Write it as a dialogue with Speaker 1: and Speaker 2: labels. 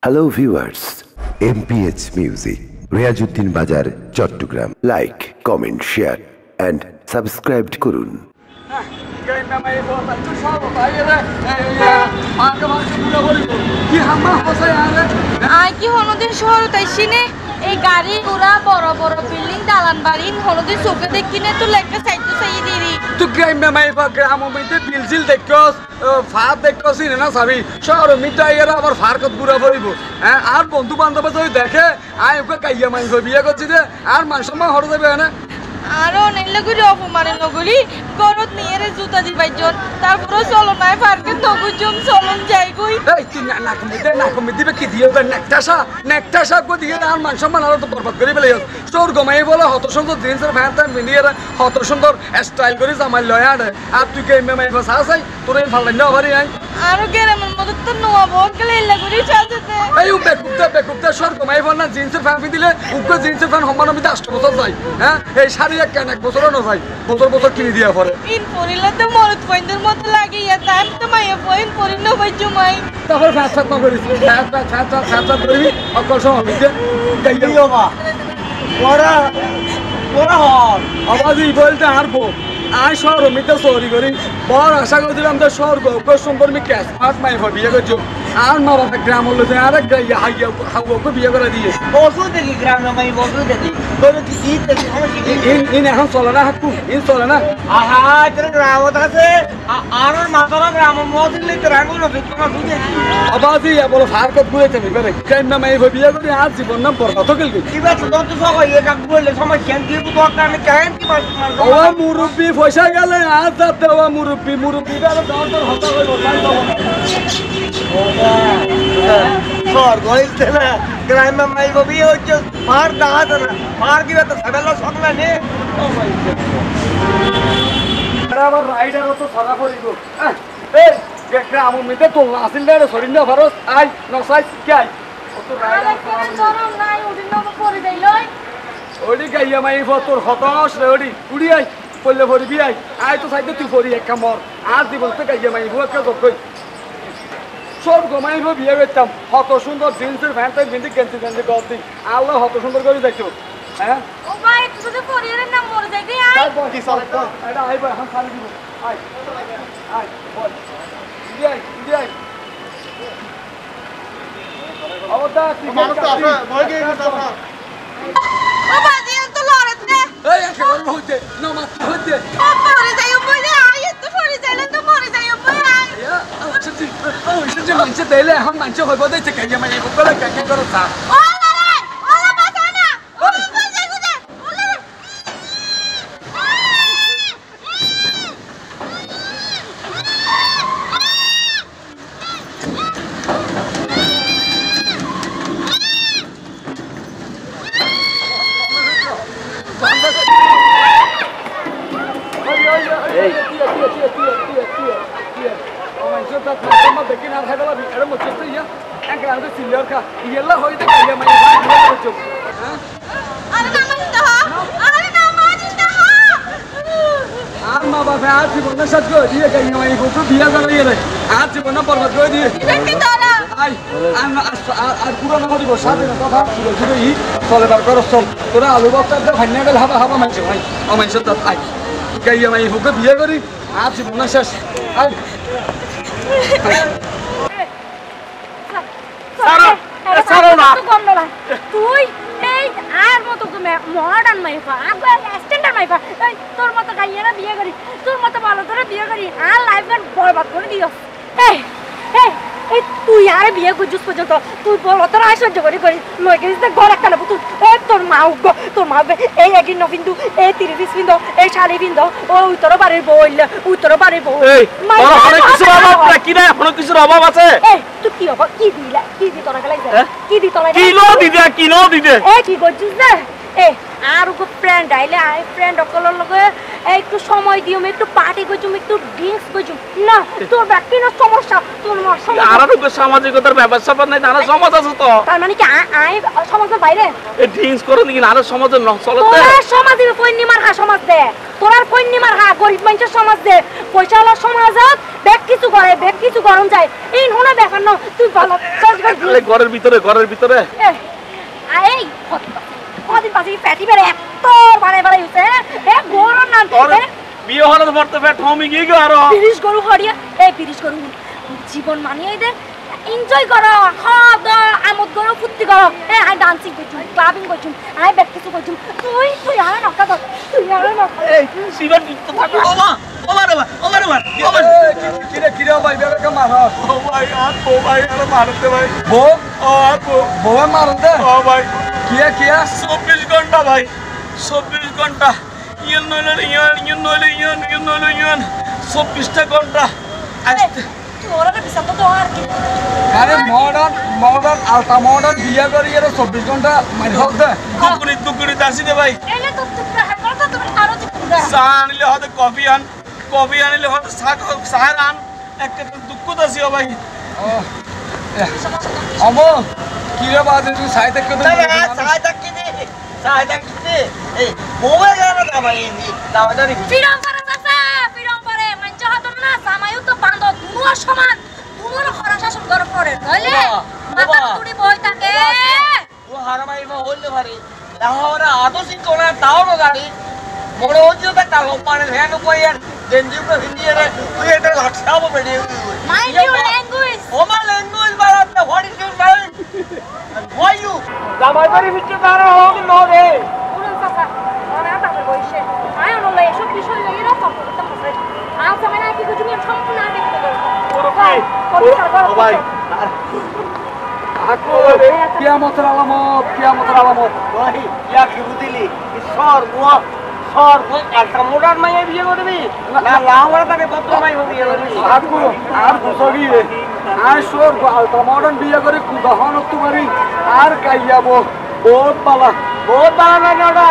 Speaker 1: Hello viewers, MPH music, Riazuddin Bazar, Chattogram. Like, comment, share and subscribe করুন।
Speaker 2: কি হলদিন শহর তাইছিনে এই গাড়ি ঘোড়া বড় বড় বিল্ডিং দালান বাড়ি হলদিন চোখে দেখিনে তো লেখা চাইতো চাই দিদি
Speaker 3: তুই গ্রামে মাইবা গ্রাম মধ্যে বিলজিল দেখছস ফার দেখছস না সাবি শহর মিটা এরা আবার ফারকত ঘুরা পড়িব হ্যাঁ আর বন্ধু বান্ধব যদি দেখে আই ওকে কাইয়া মাইব বিয়ে করছি যে আর মান সম্মান হরে যাবে না
Speaker 2: আর অনেক লগরি অপমানে নগরি গরত নিয়ে রে জুতা দিবাইজন তারপরে চলো নাই পার্কে নগুজম চলন যাই কই
Speaker 3: এই তুই না কমিতে কি দিও তো নেকটাসা কো দিয়ে আর মান সম্মান আর তো বরবাদ করে ফেলে তোর গমাই বলে হত সুন্দর জিন্সের প্যান্ট মিনিয়ে হত সুন্দর স্টাইল করে জামাই লয় আর তুই কে মেমাই ভাষা আছে তোর এই ভাল না ভারি আই
Speaker 2: আর গেরামের মধ্যে তো নোয়া বহুত গেলে লগরি চাচতে
Speaker 3: এই বেকুপ্তা সর গমাই বল না জিন্সের প্যান্ট দিলে উগ্র জিন্সের প্যান্ট সম্মান আমি 10 বছর যাই হ্যাঁ এই শাড়ি এক বছরও না যাই বছর কিনে দিয়া পরে
Speaker 2: ইন পরিলে তো মরদ পয়েন্টের মতো লাগে ইয়া টাইম তো মাইয়া পয়েন্ট পরিল ভাই জমাই
Speaker 3: তারপর ফ্যাট না করিস ফ্যাট করবি অকল সময় গাইও মা ওরা হল আবাজি বলতে হারবো আই শহর মিতে সরি করি বড় আশা করছিলাম যে স্বর্গ সুন্দর মি ক্যাশ পাঁচ মাই বিয়ে করছো আর মা বাবা গ্রাম হলো যে আর হাউকে বিয়ে করে দিয়ে
Speaker 4: বসু দেখি গ্রামে মাই বসু দেখি তোর কি গীত দেখি
Speaker 3: ইন এখন চলে না হাকু ইন চলে না
Speaker 4: আহা তোর গ্রামত আছে আর মাতরা গ্রাম মদিলে তোর আঙ্গুল তোমার বুঝে
Speaker 3: আবাজি বলো ফারকত ঘুরে যাবি করে কেন না মাই বিয়ে করে আর জীবন নাম পর কত গেল
Speaker 4: কি বাত তো সবাই এটা বললে সমস্যা কি তো আমি কেন কি
Speaker 3: ও মুরব্বি পয়সা গেলে আর যাতে ও মুরব্বি বেলা দর হতা হইব তাই তো
Speaker 4: সর গইতে না গ্রামে মাই বিয়ে হচ্ছে ফার দাঁত না ফার কি তো সবেলা সকলা নে
Speaker 3: আবার রাইডার তো সারা পড়িব এই গ্রাম মধ্যে তো আসিল না সরিন না ফরস আই নসাই কি আই তো রাইডার
Speaker 2: গরম নাই উদিন না পরে যাই লই
Speaker 3: ওডি গাইয়া মাই তোর হতাশ রে ওডি উড়ি আই পড়লে পড়বি আই তো চাইতে তুই পড়ি এক কামর আর জীবন তো গাইয়া মাই একটা যোগ্যই সব গমাইব বিয়ে করতাম হত সুন্দর জিন্সের প্যান্ট গেঞ্জি গদি আল্লাহ হত সুন্দর করে দেখো হ্যাঁ
Speaker 2: ও ভাই তুই তো পরিয়ারের নাম মরে যাই দি আই
Speaker 3: কি চল এটা আইবা এখন খালি দিব আই বল ইদি আই আওতা কি
Speaker 4: মানুষ তো আছে ভয় গিয়ে গেছে
Speaker 2: ও বাজি তো লড়ত রে
Speaker 3: এই কেমন হইছে নমাজ হইছে
Speaker 2: ও পরে যাই ও বলে আই তো পরে যাইলে তো মরে যাই ও বলে আই
Speaker 3: সত্যি মানুষ দিলে এখন মানুষ হইব দিতে গাইয়া মাই বলে কাকে করো তা তোরা আলু বক্তা ভান্যা গেল হাবা হাবা মানছে ভাই ও মানছে তো আই গাইয়া মাই হুকে বিয়ে করি আর জীবন শেষ আই
Speaker 2: সারা না তুই এই আর মতো তুমি মডার্ন মাইফা আবার স্ট্যান্ডার্ড মাইফা তোর মতো গাইয়া বিয়ে করি তোর মতো ভালো করে বিয়ে করি আর লাইফ গান বরবাদ করে দিও এই এই তুই আর বিয়ে করছিস পর্যন্ত তুই বলো তোর আশ্চর্য করি লই গেছিস ঘর একটা নেবো তুই তোর মা এই একদিন নবিন্দু এই 30 বিন্দু এই 40 বিন্দু ওই তোর বাড়ির বইলে ওই তোর বাড়ির বউ
Speaker 4: এখনো কিছুর অভাব আছে
Speaker 2: এই তুই কি অভাব কি দিলা কি দি তোরা গেলাই কি দি তোরা
Speaker 4: কিলো দিদে
Speaker 2: এই কি করছিস রে এই আর ওকে ফ্রেন্ড আইলে আই ফ্রেন্ড অকলের লগে একটু সময় দিও একটু পার্টি করছুম একটু ড্রিঙ্কস করছুম না তোর ব্যক্তি না সমস্যা তোর সমস্যা
Speaker 4: আর তো সামাজিকতার ব্যবস্থা নাই না সমাজ আছে তো
Speaker 2: তার মানে কি আই সমাজের বাইরে
Speaker 4: এই ড্রিঙ্কস করে নাকি আর সমাজের নক চলে
Speaker 2: তোরা সমাজে পয়নি মার সমাজ দে তোরার পয়নি মার গরিব মানুষের সমাজ দে পয়সাওয়ালা সমাজত ব্যাগ কিছু গরম চাই এই নুনে ব্যাপার না তুই ভালো
Speaker 3: ঘরের ভিতরে
Speaker 2: এই কদিন পাশে ফ্যাটি বেড়ে এত বাড়াই হইছে গরম না
Speaker 3: বিয়ে হলো তো বর্ত ফ্যাট হোমি গিয়ে গো আরো
Speaker 2: পিরিশ গরু হরিয়া পিরিশ গরু জীবন মানিয়ে দে এনজয় করো খাওয়া দাওয়া আমোদ করো ফুর্তি করো আই ডান্সিং করছুম ক্লাবিং করছুম আই ব্যাক কিছু করছুম তুই আর নকা তো তুই আর নকা
Speaker 3: এই শিবন তো থাকো ওমারে কিরে ভাই বেরকে মারো ও ভাই আর মারতে ভাই বউ মারতে ও ভাই কিয়া 24 ঘন্টা ভাই 24 ঘন্টা ইয়ান নইলে 24টা ঘন্টা
Speaker 2: তোরা বিসাত তো আর কি
Speaker 3: আরে মডার্ন আলটা মডার্ন বিয়া করি এর 24 ঘন্টা মারি হোক দে দুকুরি দাসি দে ভাই
Speaker 2: এলে তো তুই হাঙ্গর তো তুমি আরো দিকুরা
Speaker 3: চা আনিলে হতে কফি আনিলে হতে চা আন একটা দুঃখ দাসি ও ভাই আমো কি রে বাদ তুই সাইতে কত
Speaker 4: সাইতে কি এই মোবাইল না ভাই দাওয়াদারি
Speaker 2: পিরম পারে মঞ্চ হাত না সামায়ু তো বাঁধো দুনো সমান দুনোর খরা শাসন কর পড়ে নইলে মাথা তুড়ি বই থাকে
Speaker 4: ও হারামাই মা হইলে পারে তাহলে আদর্শিক কোনা তাও না জানি মনে হচ্ছে তো কালো পারে হেন কইয়ার দেনজিউকে হিন্দিরে তুই এটা লাটসাবো বেডি
Speaker 2: মাইন্ড ইউর ল্যাঙ্গুয়েজ
Speaker 4: ও মা ল্যাঙ্গুয়েজ বাড়াতে what is your mind and why you জামাইবাড়ি ভিতরে তারা হবে ন রে
Speaker 2: পুরন কথা না তাকে বইছে আয় নলে এসব বিষয় লইয়ে না তর্ক করতে হবে আজ আমি না কি কিছু নিয়ে সম্পূর্ণ আগে দিতে পারবো
Speaker 3: ও ভাই কিয়ামতের আলামত
Speaker 4: ভাই ইয়া কি বুঝলি সর মুয়া সর কই একটা মোড়ার মাইয়া বিয়ে করবি না লাউড়া তাকে কত মাই বিয়ে করবি
Speaker 3: আর বুঝবি রে আর সোর আলটা মডার্ন বিয়া করে কুদাহন তোমারি আর কাইয়াবো বহুত বালা
Speaker 4: না ওটা